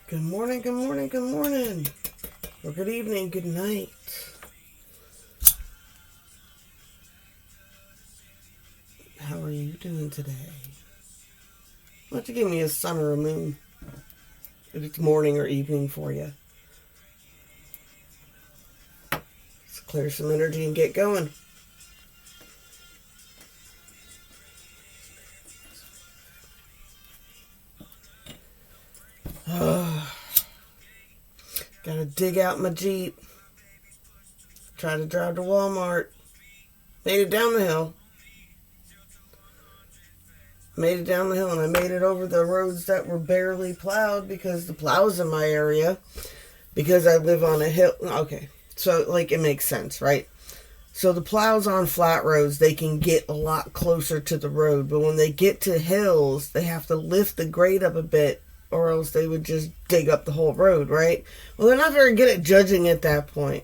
Good morning, good morning, good morning. Or good evening, good night. How are you doing today? Why don't you give me a sun or a moon? If it's morning or evening for you. Let's clear some energy and get going. Gotta dig out my Jeep. Try to drive to Walmart. Made it down the hill. Made it down the hill and I made it over the roads that were barely plowed because the plows in my area, because I live on a hill. Okay, so like it makes sense, right? So the plows on flat roads, they can get a lot closer to the road, but when they get to hills, they have to lift the grade up a bit or else they would just dig up the whole road, right? Well, they're not very good at judging at that point.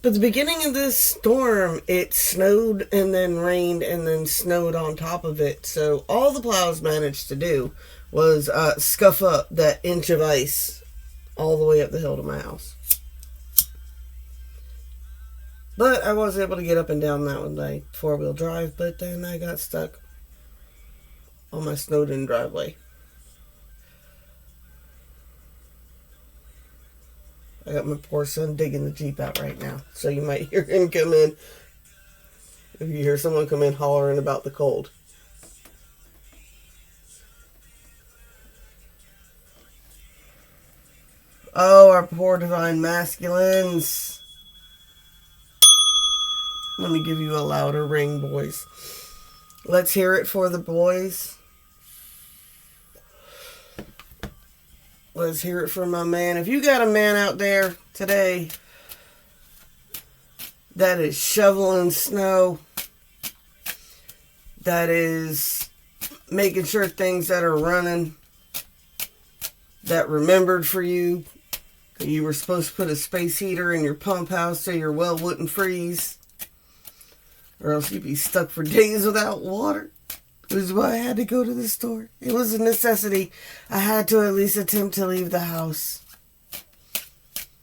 But the beginning of this storm, it snowed and then rained and then snowed on top of it. So all the plows managed to do was scuff up that inch of ice all the way up the hill to my house. But I was able to get up and down that with my four-wheel drive, but then I got stuck on my snowed-in driveway. I got my poor son digging the Jeep out right now, so you might hear him come in. If you hear someone come in hollering about the cold. Oh, our poor divine masculines. Let me give you a louder ring, boys. Let's hear it for the boys. Let's hear it for my man. If you got a man out there today that is shoveling snow, that is making sure things that are running, that remembered for you, you were supposed to put a space heater in your pump house so your well wouldn't freeze, or else you'd be stuck for days without water. Which is why I had to go to the store. It was a necessity. I had to at least attempt to leave the house.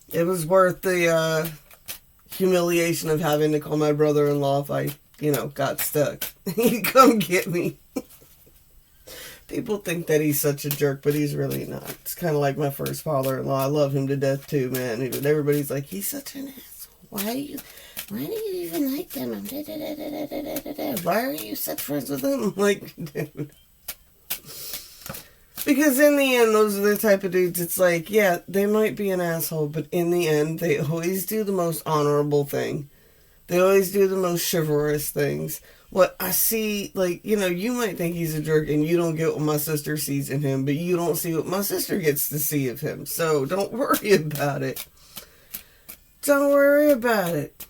It was worth the humiliation of having to call my brother-in-law if I, got stuck. He'd come get me. People think that he's such a jerk, but he's really not. It's kind of like my first father-in-law. I love him to death too, man. Everybody's like, he's such an asshole. Why do you even like them? Why are you such friends with them? Like, dude. Because in the end, those are the type of dudes, it's like, yeah, they might be an asshole, but in the end, they always do the most honorable thing. They always do the most chivalrous things. What I see, like, you might think he's a jerk and you don't get what my sister sees in him, but you don't see what my sister gets to see of him. So don't worry about it. Don't worry about it.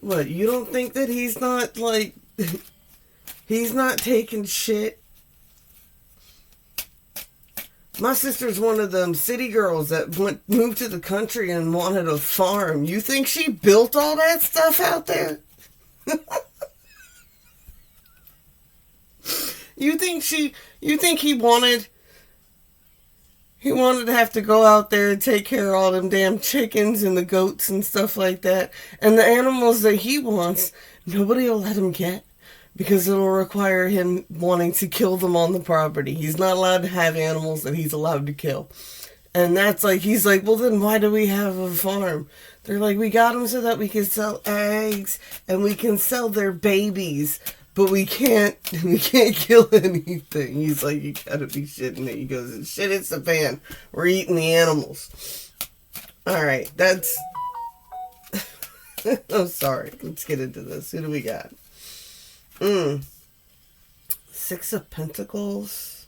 What, you don't think that he's not, like, he's not taking shit? My sister's one of them city girls that moved to the country and wanted a farm. You think she built all that stuff out there? You think he wanted to have to go out there and take care of all them damn chickens and the goats and stuff like that. And the animals that he wants, nobody will let him get because it'll require him wanting to kill them on the property. He's not allowed to have animals that he's allowed to kill. And that's like, he's like, well then why do we have a farm? They're like, we got them so that we can sell eggs and we can sell their babies. But we can't kill anything. He's like, you gotta be shitting me. He goes, shit, it's the fan. We're eating the animals. Alright, that's... I'm sorry. Let's get into this. Who do we got? Six of Pentacles.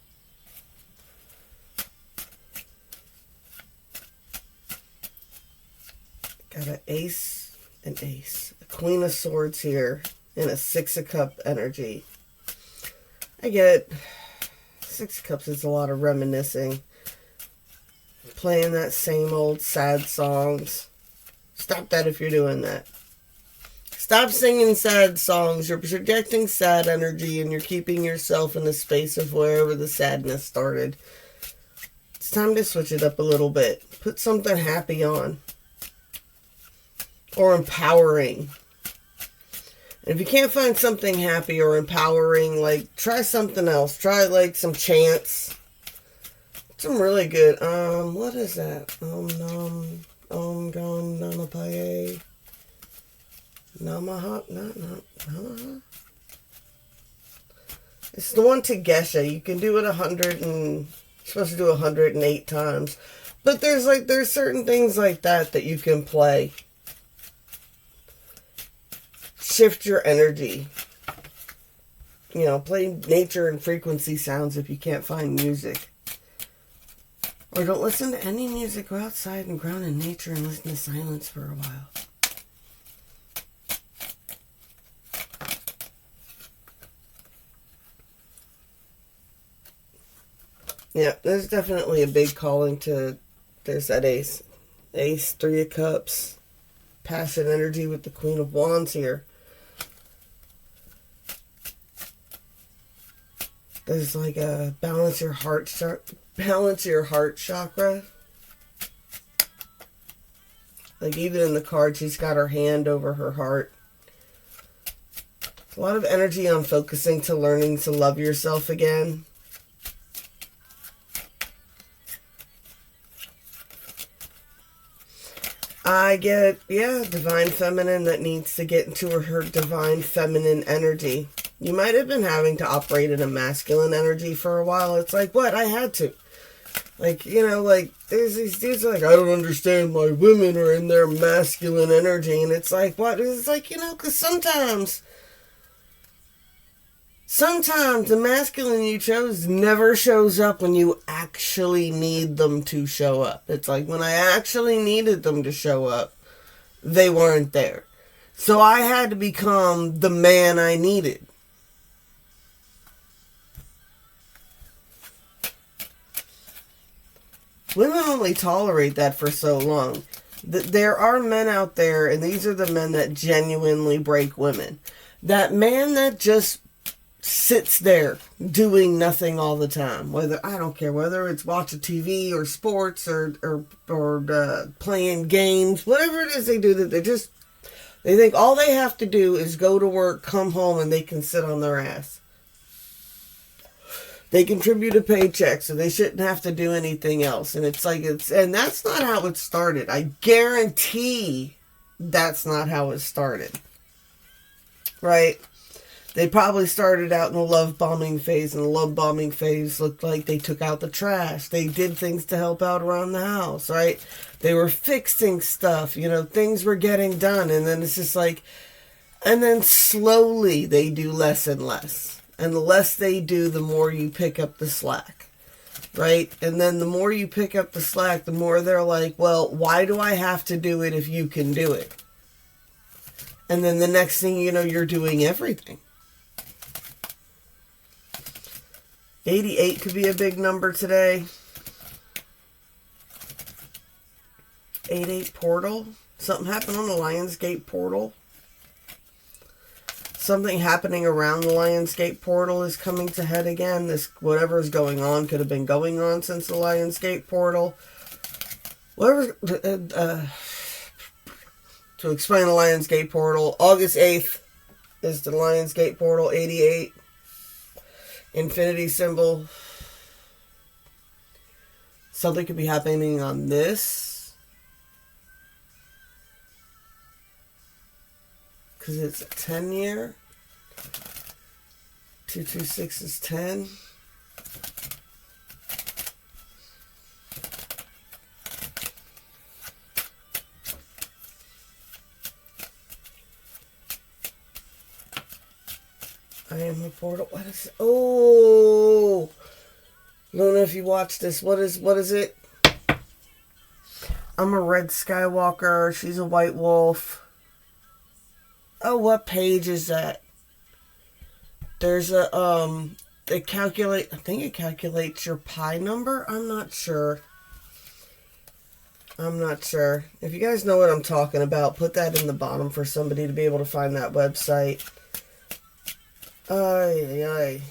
Got an ace and ace. A Queen of Swords here. And a Six of Cups energy. I get Six of Cups is a lot of reminiscing. Playing that same old sad songs. Stop that if you're doing that. Stop singing sad songs. You're projecting sad energy and you're keeping yourself in the space of wherever the sadness started. It's time to switch it up a little bit. Put something happy on. Or empowering. And if you can't find something happy or empowering, like, try something else. Try, like, some chants. Some really good, what is that? Om Gam Namapaye. Namaha? Namaha? It's the one to Geshe. You can do it 100 and... You're supposed to do 108 times. But there's certain things like that you can play. Shift your energy. You know, play nature and frequency sounds if you can't find music. Or don't listen to any music. Go outside and ground in nature and listen to silence for a while. Yeah, there's definitely a big calling to... There's that ace. Ace, 3 of Cups. Passion energy with the Queen of Wands here. There's like a balance your heart chakra. Like even in the card, she's got her hand over her heart. A lot of energy on focusing to learning to love yourself again. I get, divine feminine that needs to get into her divine feminine energy. You might have been having to operate in a masculine energy for a while. It's like, what? I had to. Like, you know, like, there's these dudes like, I don't understand why women are in their masculine energy. And it's like, what? It's like, you know, because sometimes the masculine you chose never shows up when you actually need them to show up. It's like, when I actually needed them to show up, they weren't there. So I had to become the man I needed. Women only tolerate that for so long. There are men out there, and these are the men that genuinely break women. That man that just sits there doing nothing all the time. I don't care whether it's watching TV or sports or playing games, whatever it is they do, that they think all they have to do is go to work, come home, and they can sit on their ass. They contribute a paycheck, so they shouldn't have to do anything else. And and that's not how it started. I guarantee that's not how it started. Right? They probably started out in the love bombing phase, and the love bombing phase looked like they took out the trash. They did things to help out around the house, right? They were fixing stuff, you know, things were getting done. And then it's just like, and then slowly they do less and less. And the less they do, the more you pick up the slack, right? And then the more you pick up the slack, the more they're like, well, why do I have to do it if you can do it? And then the next thing you know, you're doing everything. 88 could be a big number today. 88 portal. Something happened on the Lionsgate portal. Something happening around the Lionsgate portal is coming to head again. Whatever is going on could have been going on since the Lionsgate portal. To explain the Lionsgate portal, August 8th is the Lionsgate portal, 88. Infinity symbol. Something could be happening on this. Because it's a 10 year. 226 is 10. I am a portal. What is it? Oh! Luna, if you watch this, what is it? I'm a red Skywalker. She's a white wolf. Oh, what page is that? There's a, I think it calculates your pi number? I'm not sure. If you guys know what I'm talking about, put that in the bottom for somebody to be able to find that website. Ay.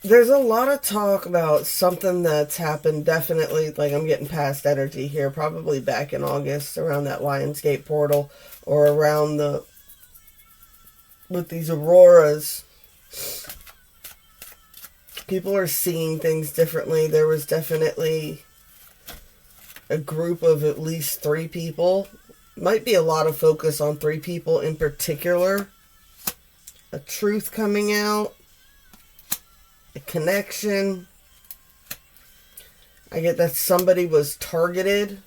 there's a lot of talk about something that's happened, definitely, like I'm getting past energy here, probably back in August around that Lionsgate portal, or around with these auroras. People are seeing things differently. There was definitely a group of at least 3 people. Might be a lot of focus on 3 people in particular. A truth coming out. A connection. I get that somebody was targeted.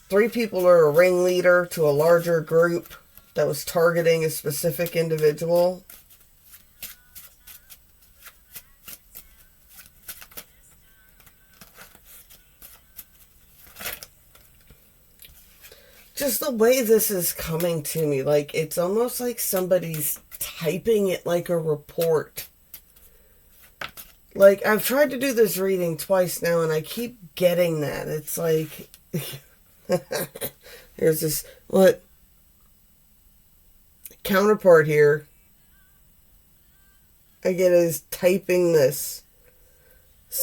3 people are a ringleader to a larger group that was targeting a specific individual. Just the way this is coming to me, like, it's almost like somebody's typing it like a report. Like, I've tried to do this reading twice now, and I keep getting that. It's like, there's this, counterpart here. I get is typing this.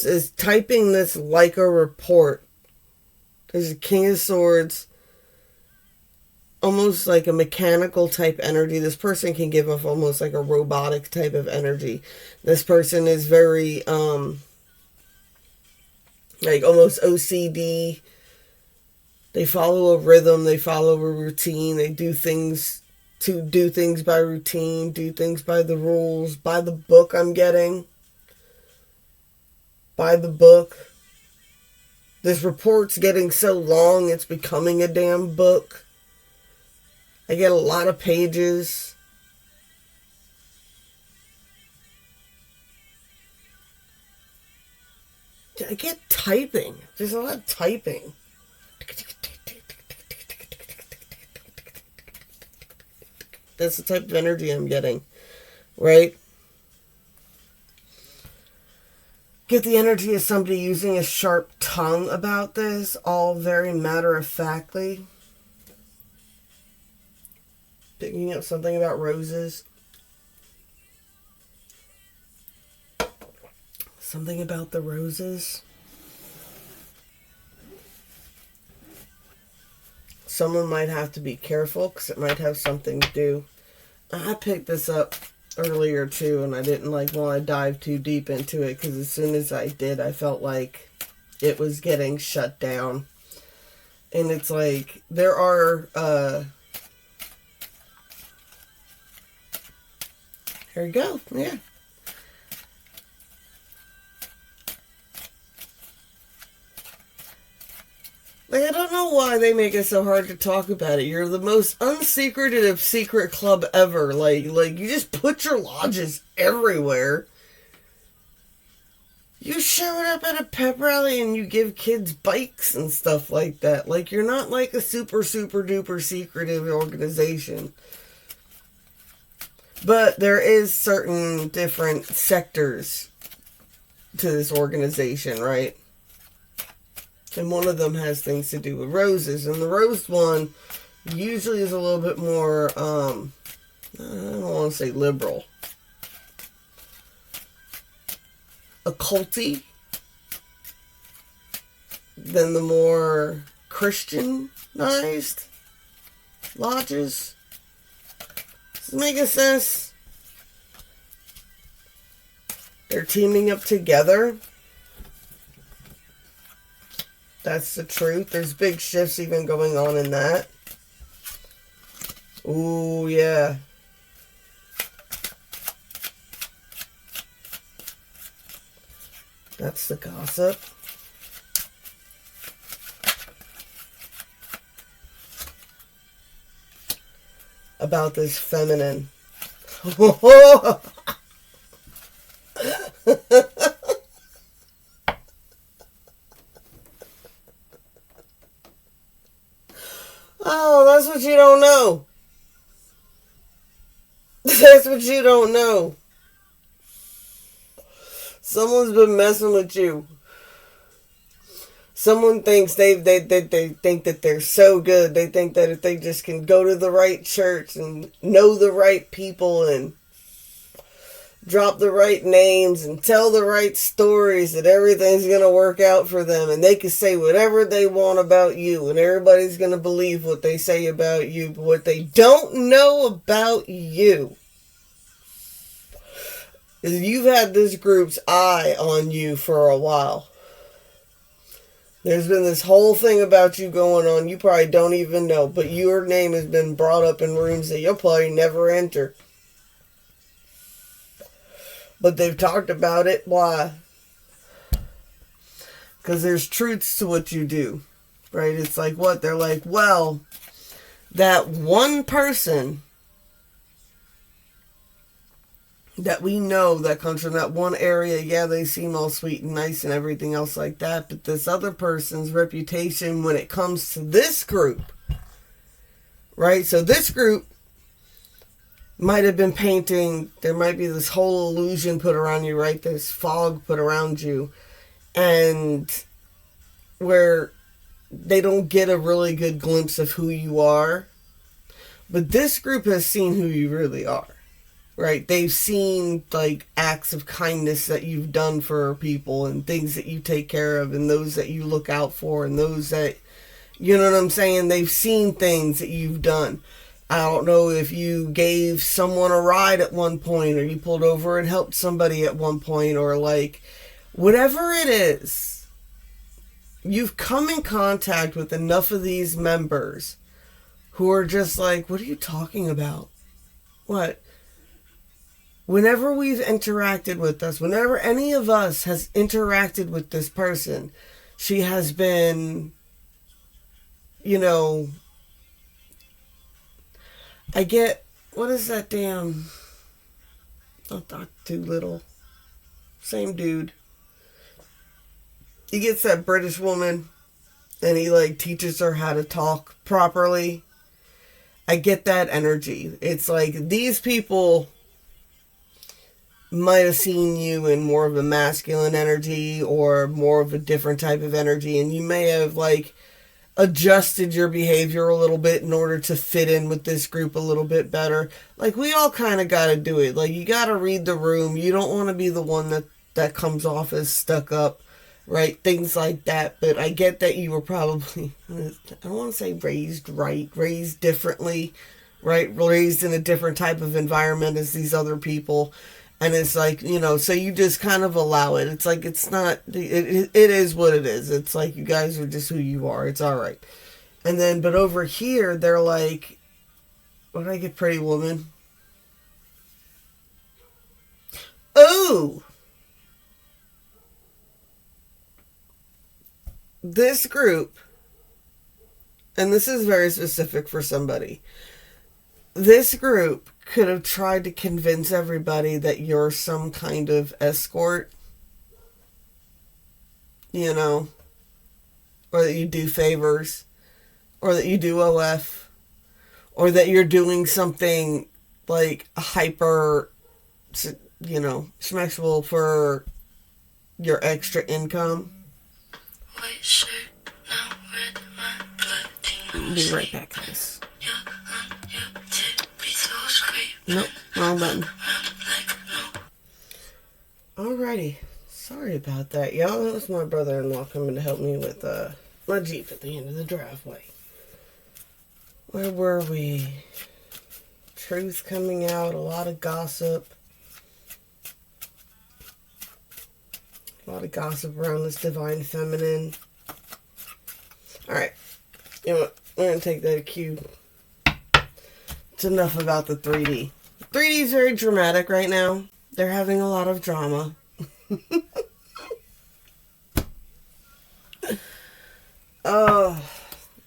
Is typing this like a report. There's a King of Swords. Almost like a mechanical type energy. This person can give off almost like a robotic type of energy. This person is very, like almost OCD. They follow a rhythm. They follow a routine. They do things by routine. Do things by the rules. By the book I'm getting. By the book. This report's getting so long it's becoming a damn book. I get a lot of pages. I get typing. There's a lot of typing. That's the type of energy I'm getting, right? Get the energy of somebody using a sharp tongue about this, all very matter-of-factly. Picking up something about roses. Something about the roses. Someone might have to be careful because it might have something to do. I picked this up earlier too, and I didn't want to dive too deep into it because as soon as I did, I felt like it was getting shut down. And it's like, there are, here we go, yeah. Like, I don't know why they make it so hard to talk about it. You're the most unsecretive secret club ever. Like you just put your lodges everywhere. You showed up at a pep rally and you give kids bikes and stuff like that. Like, you're not like a super, super duper secretive organization. But there is certain different sectors to this organization, right? And one of them has things to do with roses. And the rose one usually is a little bit more, I don't want to say liberal. Occulty than the more Christianized lodges. Does this make sense? They're teaming up together. That's the truth. There's big shifts even going on in that. Ooh, yeah. That's the gossip. About this feminine. Oh, that's what you don't know. That's what you don't know. Someone's been messing with you. Someone thinks they think that they're so good. They think that if they just can go to the right church and know the right people and drop the right names and tell the right stories, that everything's going to work out for them, and they can say whatever they want about you, and everybody's going to believe what they say about you. But what they don't know about you is you've had this group's eye on you for a while. There's been this whole thing about you going on you probably don't even know, but your name has been brought up in rooms that you'll probably never enter. But they've talked about it. Why? Because there's truths to what you do, right? It's like what? They're like, well, that one person that we know that comes from that one area, yeah, they seem all sweet and nice and everything else like that, but this other person's reputation when it comes to this group, right? So this group might have been painting, there might be this whole illusion put around you, right? This fog put around you, and where they don't get a really good glimpse of who you are. But this group has seen who you really are. Right, they've seen like acts of kindness that you've done for people, and things that you take care of, and those that you look out for, and those that, you know what I'm saying, they've seen things that you've done. I don't know if you gave someone a ride at one point, or you pulled over and helped somebody at one point, or like whatever it is, you've come in contact with enough of these members who are just like, what are you talking about? What? Whenever we've interacted with us, whenever any of us has interacted with this person, she has been, you know, I get, what is that damn, not Dr. Doolittle, same dude. He gets that British woman and he like teaches her how to talk properly. I get that energy. It's like these people might have seen you in more of a masculine energy or more of a different type of energy, and you may have like adjusted your behavior a little bit in order to fit in with this group a little bit better. Like we all kind of got to do it. Like you got to read the room. You don't want to be the one that comes off as stuck up, right? Things like that. But I get that you were probably, I don't want to say raised right, raised differently, right? Raised in a different type of environment as these other people. And it's like, you know, so you just kind of allow it. It's like, it's not, it is what it is. It's like, you guys are just who you are. It's all right. And then, but over here, they're like, what did I get, Pretty Woman? Oh! This group, and this is very specific for somebody, this group could have tried to convince everybody that you're some kind of escort, you know, or that you do favors, or that you do OF, or that you're doing something like hyper, you know, smexual for your extra income. I'll be right back, guys. Nope, wrong button. Alrighty. Sorry about that, y'all. That was my brother-in-law coming to help me with my Jeep at the end of the driveway. Where were we? Truth coming out, a lot of gossip. A lot of gossip around this divine feminine. Alright. You know what? We're going to take that a cue. It's enough about the 3D. 3D is very dramatic right now. They're having a lot of drama.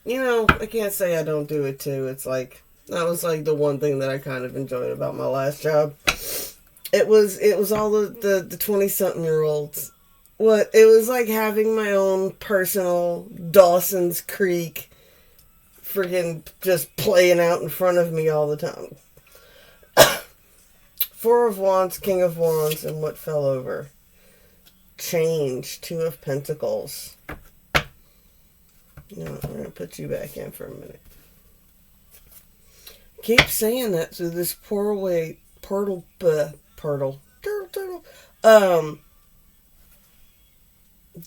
You know, I can't say I don't do it too. It's like, that was like the one thing that I kind of enjoyed about my last job. It was all the 20-something-year-olds. It was like having my own personal Dawson's Creek freaking just playing out in front of me all the time. Four of Wands, King of Wands, and what fell over? Change, Two of Pentacles. No, we're going to put you back in for a minute. Keep saying that to this poor way, portal, Um,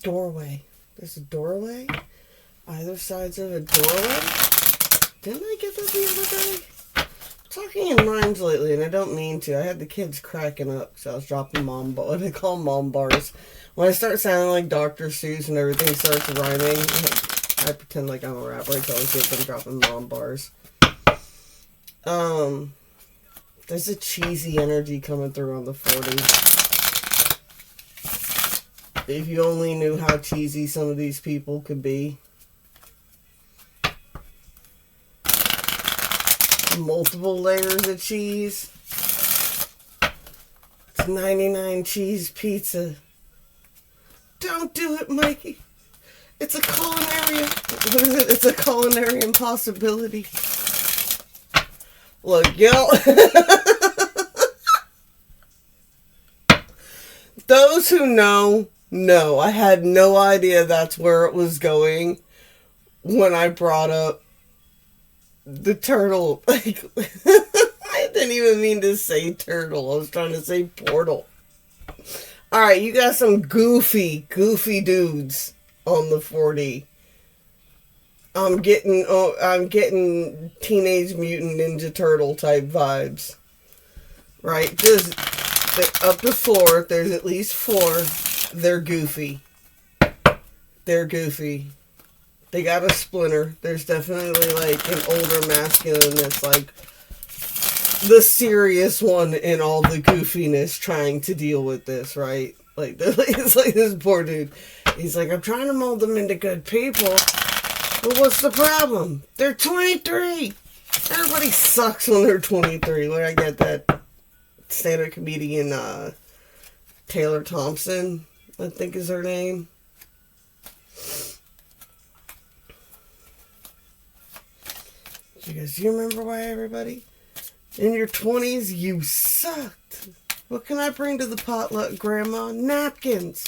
doorway. There's a doorway. Either sides of a doorway. Didn't I get that the other day? I'm talking in rhymes lately, and I don't mean to. I had the kids cracking up because I was dropping what I call mom bars. When I start sounding like Dr. Seuss and everything starts rhyming, I pretend like I'm a rapper. I tell the kids I'm dropping mom bars. There's a cheesy energy coming through on the 40. If you only knew how cheesy some of these people could be. Multiple layers of cheese. It's 99 cheese pizza. Don't do it, Mikey. It's a culinary. What is it? It's a culinary impossibility. Look, yo. Those who know. I had no idea that's where it was going when I brought up the turtle. Like, I didn't even mean to say turtle. I was trying to say portal. Alright, you got some goofy dudes on the 40. I'm getting Teenage Mutant Ninja Turtle type vibes. Right? Just up to 4. There's at least 4. They're goofy. They got a splinter. There's definitely like an older masculine that's like the serious one in all the goofiness trying to deal with this, right? Like, it's like this poor dude. He's like, I'm trying to mold them into good people. But what's the problem? They're 23. Everybody sucks when they're 23. Where I get that stand-up comedian Taylor Thompson, I think is her name. She goes, do you remember why, everybody? In your 20s, you sucked. What can I bring to the potluck, Grandma? Napkins.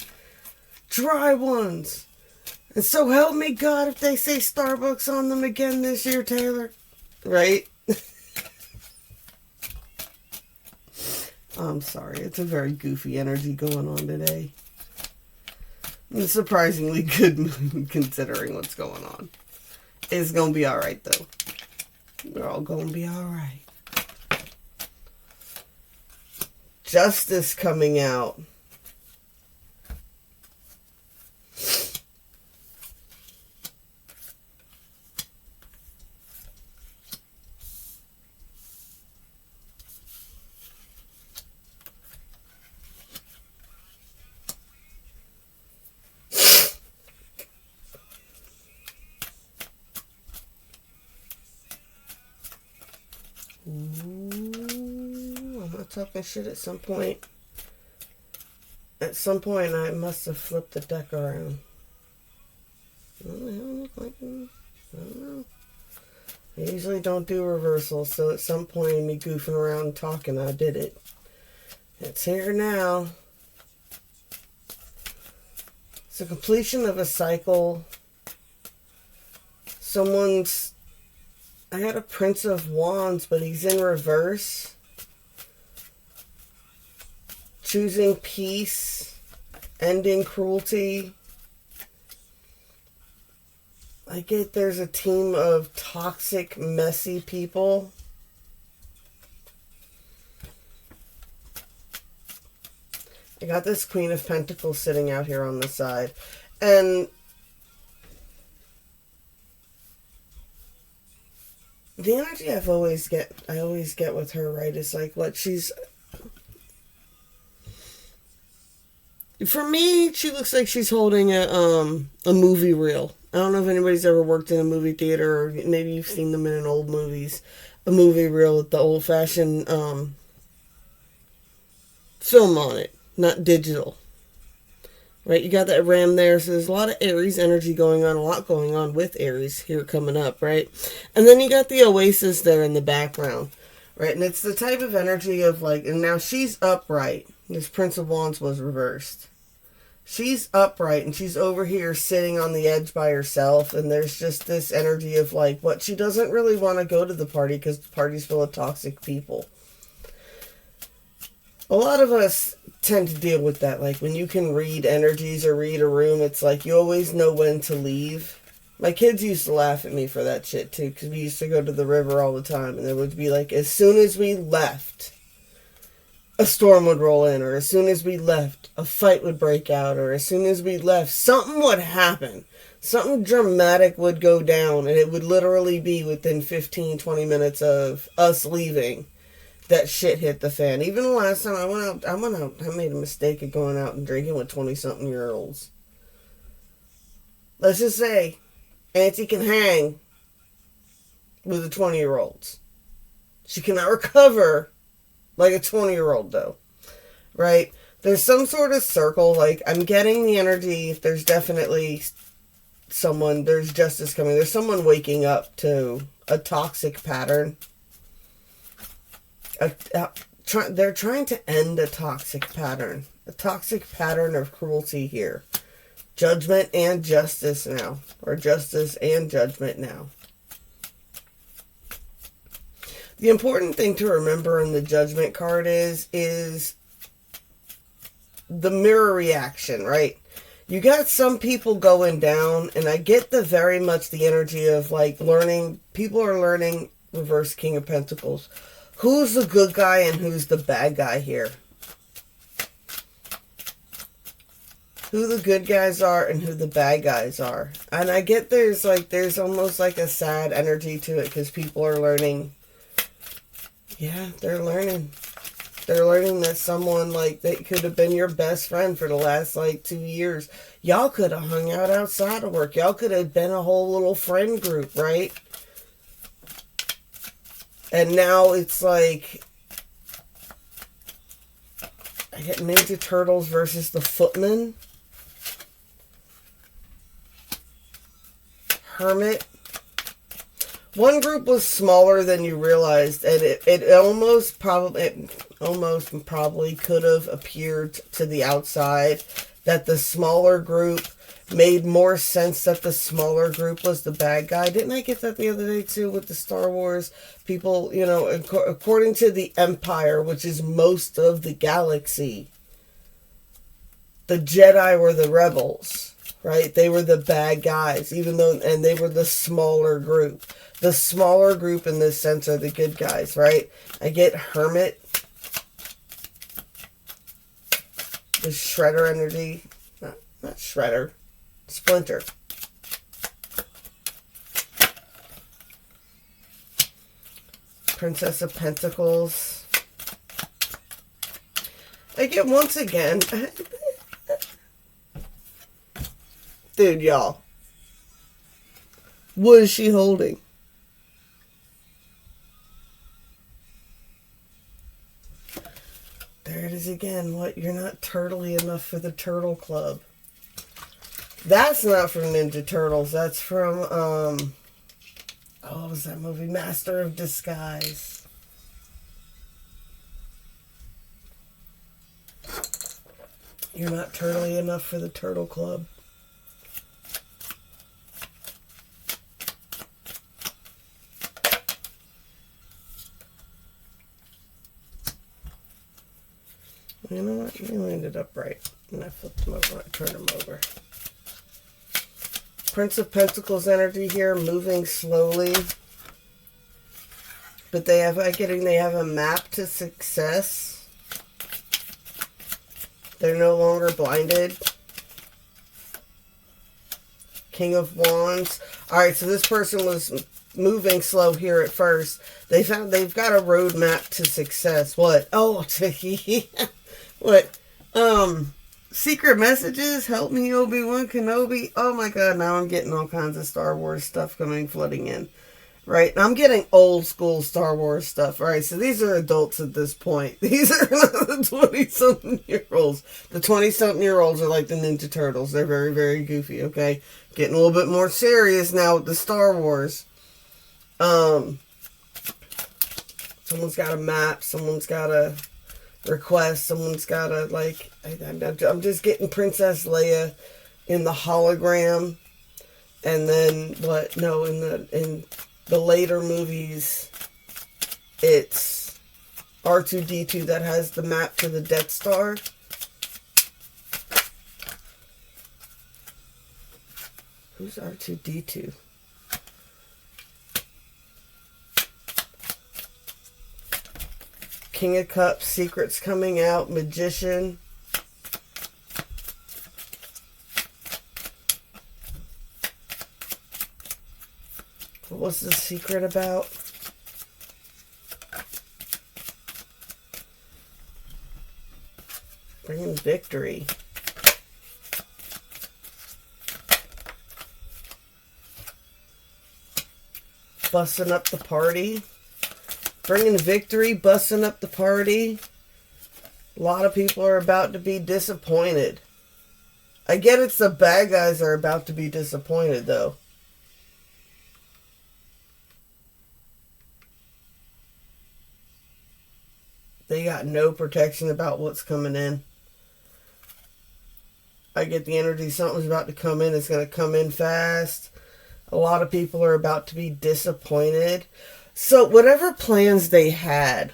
Dry ones. And so help me God if they say Starbucks on them again this year, Taylor. Right? I'm sorry. It's a very goofy energy going on today. It's surprisingly good mood considering what's going on. It's going to be alright, though. We're all going to be alright. Justice coming out. Talking shit at some point. At some point, I must have flipped the deck around. I don't know. I usually don't do reversals, so at some point in me goofing around and talking, I did it. It's here now. It's the completion of a cycle. I had a Prince of Wands, but he's in reverse. Choosing peace, ending cruelty. I get there's a team of toxic, messy people. I got this Queen of Pentacles sitting out here on the side. And the energy I always get with her, right, is like what she's... For me, she looks like she's holding a movie reel. I don't know if anybody's ever worked in a movie theater, or maybe you've seen them in old movies. A movie reel with the old-fashioned film on it, not digital. Right, you got that ram there, so there's a lot of Aries energy going on, a lot going on with Aries here coming up, right? And then you got the Oasis there in the background, right? And it's the type of energy of like, and now she's upright. This Prince of Wands was reversed. She's upright and she's over here sitting on the edge by herself, and there's just this energy of like what she doesn't really want to go to the party because the party's full of toxic people. a lot of us tend to deal with that. Like when you can read energies or read a room, it's like you always know when to leave. My kids used to laugh at me for that shit too, because we used to go to the river all the time, and it would be like, as soon as we left, a storm would roll in, or as soon as we left, a fight would break out, or as soon as we left, something would happen. Something dramatic would go down, and it would literally be within 15, 20 minutes of us leaving that shit hit the fan. Even the last time I went out, I made a mistake of going out and drinking with 20-something-year-olds. Let's just say, Auntie can hang with the 20-year-olds. She cannot recover like a 20-year-old, though. Right? There's some sort of circle. Like, I'm getting the energy. There's definitely someone, there's justice coming. There's someone waking up to a toxic pattern. They're trying to end a toxic pattern. A toxic pattern of cruelty here. Judgment and justice now. Or justice and judgment now. The important thing to remember in the judgment card is the mirror reaction, right? You got some people going down, and I get very much the energy of like learning. People are learning reverse King of Pentacles. Who's the good guy and who's the bad guy here? Who the good guys are and who the bad guys are. And I get there's almost like a sad energy to it because people are learning. Yeah, they're learning. They're learning that someone like that could have been your best friend for the last 2 years. Y'all could have hung out outside of work. Y'all could have been a whole little friend group, right? And now it's like I get Ninja Turtles versus the Footman. Hermit. One group was smaller than you realized, and it almost probably could have appeared to the outside that the smaller group made more sense that the smaller group was the bad guy. Didn't I get that the other day too with the Star Wars people? You know, according to the Empire, which is most of the galaxy, the Jedi were the rebels, right? They were the bad guys, and they were the smaller group. The smaller group in this sense are the good guys, right? I get Hermit. The Shredder energy. Not Shredder. Splinter. Princess of Pentacles. I get once again. Dude, y'all. What is she holding? There it is again. What? You're not turtly enough for the Turtle Club. That's not from Ninja Turtles. That's from, what was that movie? Master of Disguise. You're not turtly enough for the Turtle Club. You know what? You ended up right. And I flipped them over. I turned them over. Prince of Pentacles energy here, moving slowly. But they have a map to success. They're no longer blinded. King of Wands. Alright, so this person was moving slow here at first. They've got a roadmap to success. What? Oh, what? Secret messages? Help me, Obi-Wan Kenobi. Oh my god, now I'm getting all kinds of Star Wars stuff flooding in. Right? I'm getting old school Star Wars stuff. Alright, so these are adults at this point. These are not the 20-something-year-olds. The 20-something-year-olds are like the Ninja Turtles. They're very, very goofy, okay? Getting a little bit more serious now with the Star Wars. Someone's got a map. Someone's got a request. Someone's got a, I'm just getting Princess Leia in the hologram. And then, in the later movies, it's R2-D2 that has the map for the Death Star. Who's R2-D2? King of Cups, Secrets coming out, Magician. What was the secret about? Bringing victory. Busting up the party. Bringing victory, busting up the party. A lot of people are about to be disappointed. I get it's the bad guys are about to be disappointed, though. They got no protection about what's coming in. I get the energy something's about to come in. It's going to come in fast. A lot of people are about to be disappointed. So whatever plans they had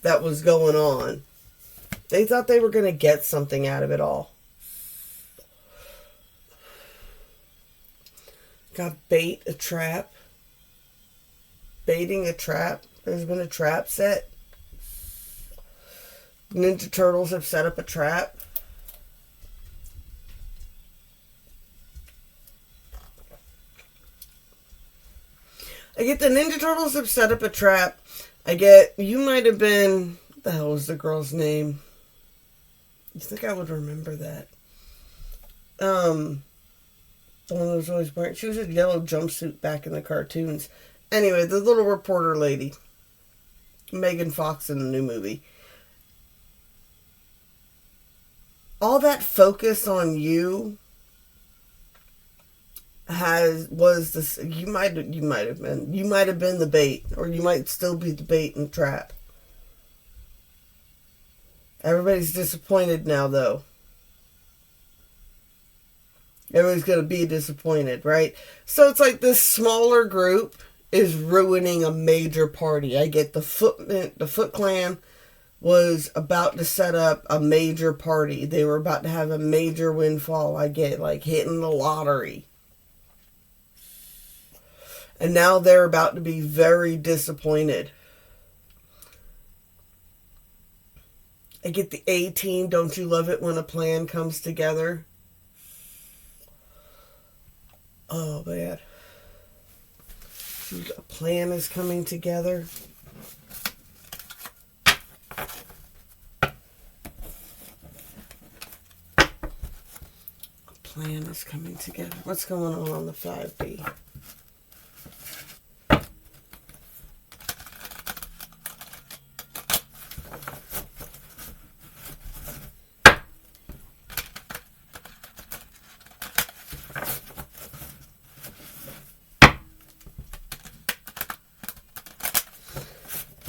that was going on, they thought they were going to get something out of it all. Got bait a trap. Baiting a trap. There's been a trap set. Ninja Turtles have set up a trap. I get the Ninja Turtles have set up a trap. I get, you might have been, what the hell was the girl's name? You think I would remember that? The one that was always wearing, she was in a yellow jumpsuit back in the cartoons. Anyway, the little reporter lady. Megan Fox in the new movie. All that focus on you was this. You might have been the bait, or you might still be the bait and trap. Everybody's disappointed now, though. Everybody's gonna be disappointed, right? So it's like this smaller group is ruining a major party. I get the Foot Clan was about to set up a major party. They were about to have a major windfall. I get like hitting the lottery. And now they're about to be very disappointed. I get the A-Team. Don't you love it when a plan comes together? Oh, man. A plan is coming together. A plan is coming together. What's going on the 5D?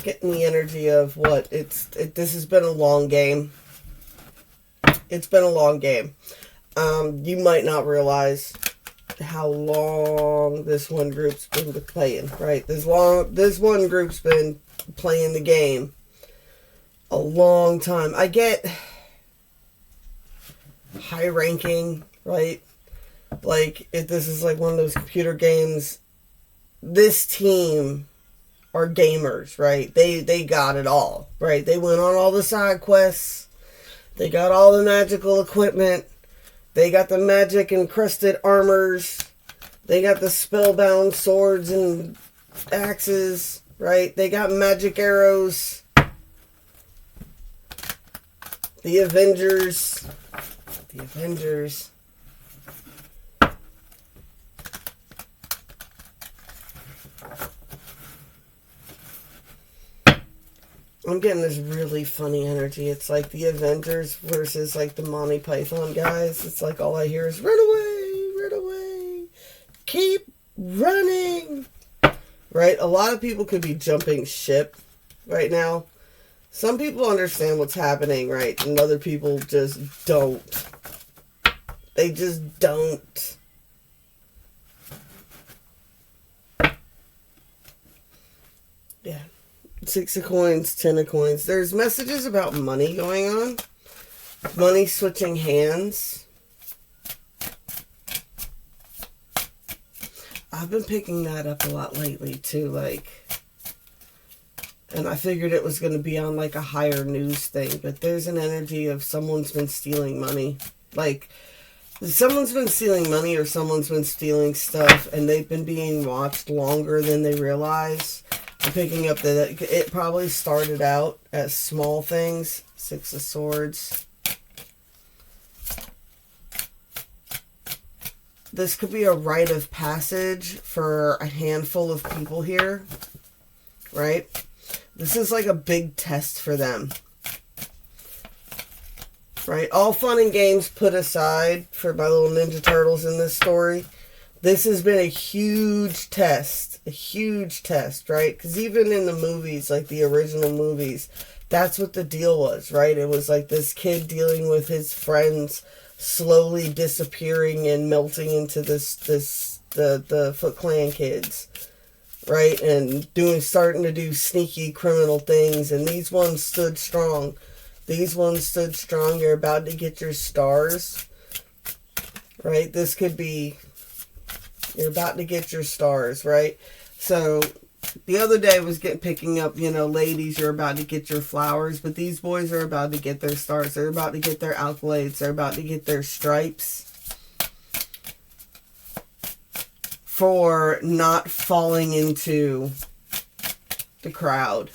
Getting the energy of what this has been a long game. It's been a long game. You might not realize how long this one group's been playing, right? This one group's been playing the game a long time. I get high ranking, right? Like, if this is like one of those computer games, this team are gamers, right? They got it all, right? They went on all the side quests. They got all the magical equipment. They got the magic encrusted armors. They got the spellbound swords and axes, right? They got magic arrows. The Avengers. The Avengers. I'm getting this really funny energy. It's like the Avengers versus like the Monty Python guys. It's like all I hear is run away, keep running. Right? A lot of people could be jumping ship right now. Some people understand what's happening, right? And other people just don't. They just don't. Yeah. Six of coins, 10 of coins. There's messages about money going on. Money switching hands. I've been picking that up a lot lately too, and I figured it was going to be on like a higher news thing, but there's an energy of someone's been stealing money. Like, someone's been stealing money or someone's been stealing stuff, and they've been being watched longer than they realize. I'm picking up that it probably started out as small things. Six of Swords. This could be a rite of passage for a handful of people here, right? This is like a big test for them, right? All fun and games put aside for my little Ninja Turtles in this story. This has been a huge test, right? Because even in the movies, like the original movies, that's what the deal was, right? It was like this kid dealing with his friends slowly disappearing and melting into the Foot Clan kids, right? And starting to do sneaky criminal things. And these ones stood strong. You're about to get your stars, right? This could be, you're about to get your stars, right? So the other day was picking up, ladies, you're about to get your flowers, but these boys are about to get their stars. They're about to get their accolades. They're about to get their stripes for not falling into the crowd.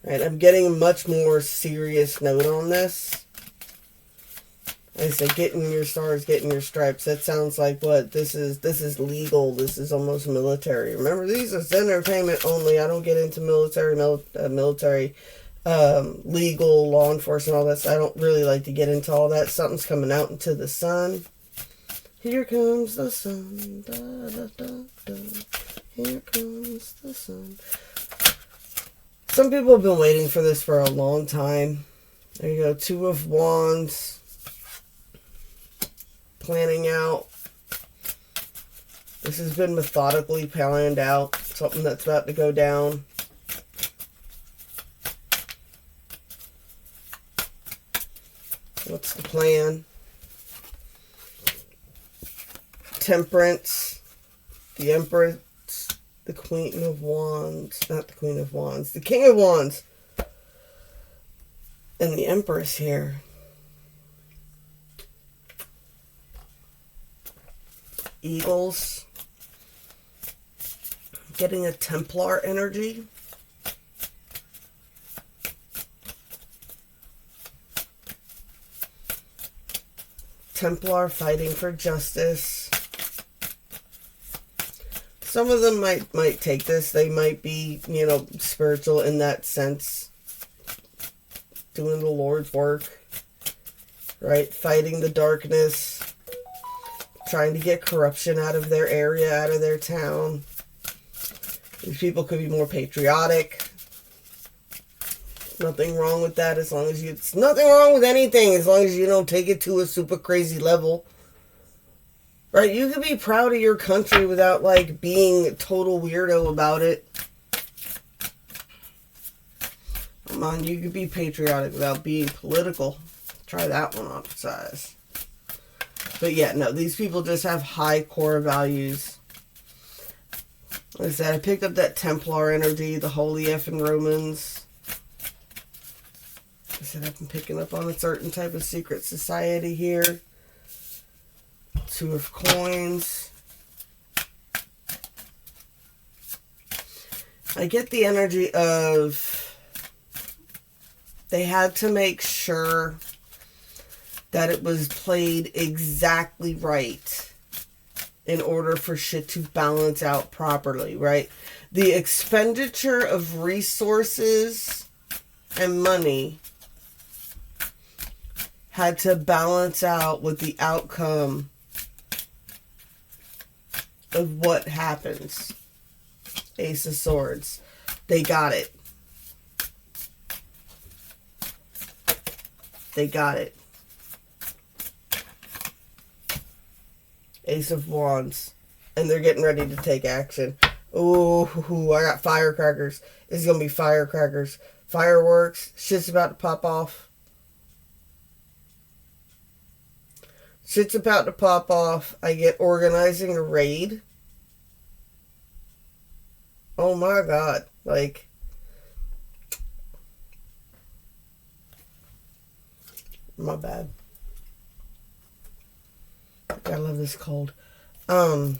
Right, I'm getting a much more serious note on this. I said, getting your stars, getting your stripes. That sounds like what? This is legal. This is almost military. Remember, these are entertainment only. I don't get into military, legal, law enforcement, all that. So I don't really like to get into all that. Something's coming out into the sun. Here comes the sun. Da, da, da, da. Here comes the sun. Some people have been waiting for this for a long time. There you go. Two of Wands. Planning out. This has been methodically planned out. Something that's about to go down. What's the plan? Temperance. The Empress. The Queen of Wands. Not the Queen of Wands. The King of Wands. And the Empress here. Eagles. Getting a Templar energy. Templar fighting for justice. Some of them might take this. They might be, spiritual in that sense. Doing the Lord's work. Right? Fighting the darkness. Trying to get corruption out of their area, out of their town. These people could be more patriotic. Nothing wrong with that as long as you... It's nothing wrong with anything as long as you don't take it to a super crazy level. Right? You could be proud of your country without, being a total weirdo about it. Come on, you could be patriotic without being political. Try that one on size. But yeah, no, these people just have high core values. Like I said, I picked up that Templar energy, the Holy effing Romans. Like I said, I've been picking up on a certain type of secret society here. Two of Coins. I get the energy of they had to make sure that it was played exactly right in order for shit to balance out properly, right? The expenditure of resources and money had to balance out with the outcome of what happens. Ace of Swords. They got it. They got it. Ace of Wands. And they're getting ready to take action. Ooh, I got firecrackers. It's gonna be firecrackers. Fireworks. Shit's about to pop off. Shit's about to pop off. I get organizing a raid. Oh my god. Like, my bad. I love this cold. Yeah,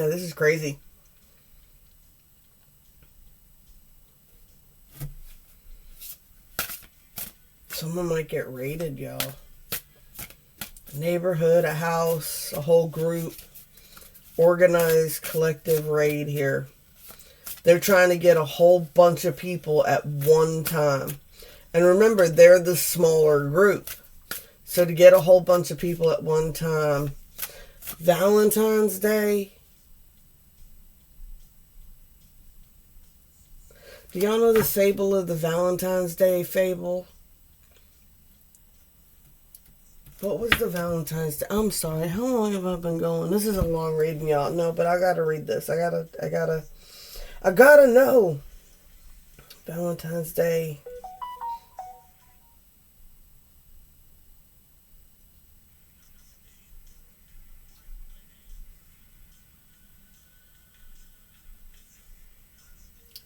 this is crazy. Someone might get raided, y'all. A neighborhood, a house, a whole group. Organized collective raid here. They're trying to get a whole bunch of people at one time. And remember, they're the smaller group. So to get a whole bunch of people at one time, Valentine's Day. Do y'all know the fable of the Valentine's Day fable? What was the Valentine's Day? I'm sorry. How long have I been going? This is a long reading, y'all. No, but I gotta read this. I gotta know. Valentine's Day.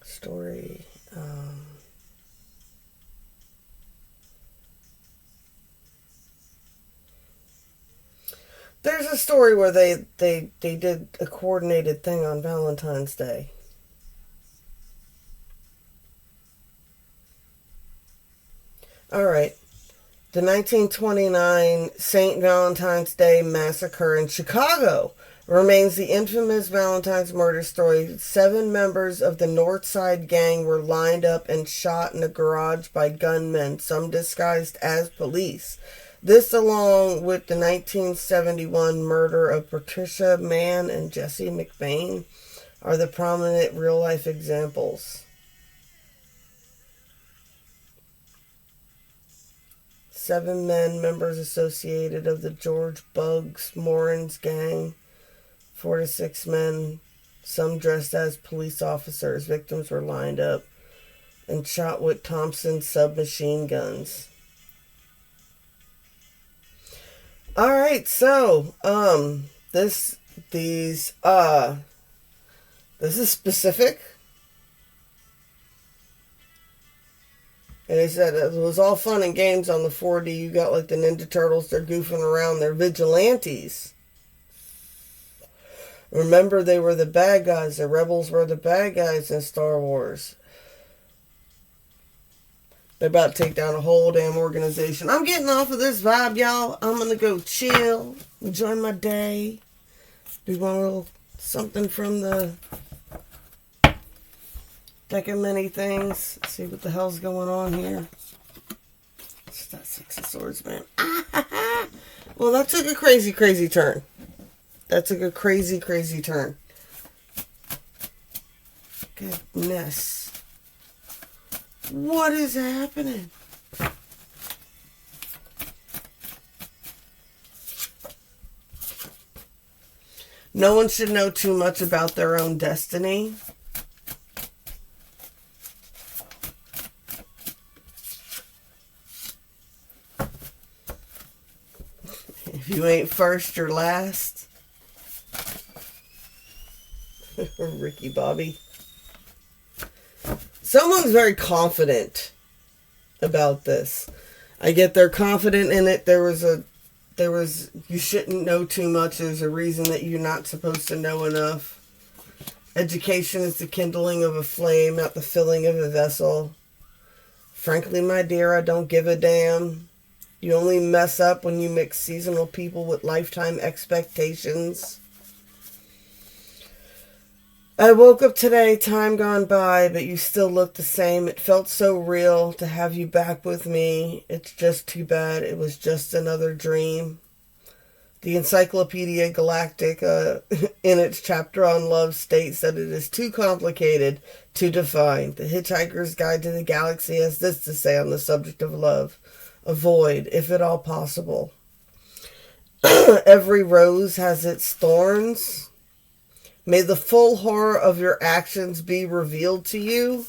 Story. There's a story where they did a coordinated thing on Valentine's Day. Alright. The 1929 St. Valentine's Day Massacre in Chicago remains the infamous Valentine's murder story. 7 members of the North Side Gang were lined up and shot in a garage by gunmen, some disguised as police. This, along with the 1971 murder of Patricia Mann and Jesse McBain, are the prominent real-life examples. 7 men, members associated of the George Bugs Moran's gang. 4 to 6 men, some dressed as police officers. Victims were lined up and shot with Thompson submachine guns. Alright, so, this is specific. And they said it was all fun and games on the 4D. You got like the Ninja Turtles, they're goofing around, they're vigilantes. Remember, they were the bad guys. The rebels were the bad guys in Star Wars. They're about to take down a whole damn organization. I'm getting off of this vibe, y'all. I'm going to go chill, enjoy my day, do one little something from the deck of many things. See what the hell's going on here. It's that 6 of Swords, man. Well, that took a crazy, crazy turn. That took a crazy, crazy turn. Goodness. What is happening? No one should know too much about their own destiny. If you ain't first, you're last. Ricky Bobby. Someone's very confident about this. I get they're confident in it. There was you shouldn't know too much. There's a reason that you're not supposed to know enough. Education is the kindling of a flame, not the filling of a vessel. Frankly, my dear, I don't give a damn. You only mess up when you mix seasonal people with lifetime expectations. I woke up today, time gone by, but you still look the same. It felt so real to have you back with me. It's just too bad it was just another dream. The Encyclopedia Galactica, in its chapter on love, states that it is too complicated to define. The Hitchhiker's Guide to the Galaxy has this to say on the subject of love. Avoid, if at all possible. Every rose has its thorns. May the full horror of your actions be revealed to you.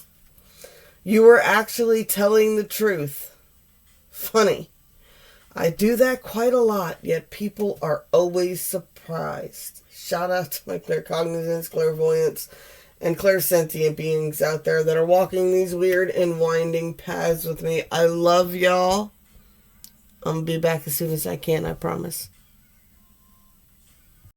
You are actually telling the truth. Funny. I do that quite a lot, yet people are always surprised. Shout out to my claircognizance, clairvoyance, and clairsentient beings out there that are walking these weird and winding paths with me. I love y'all. I'm going to be back as soon as I can, I promise.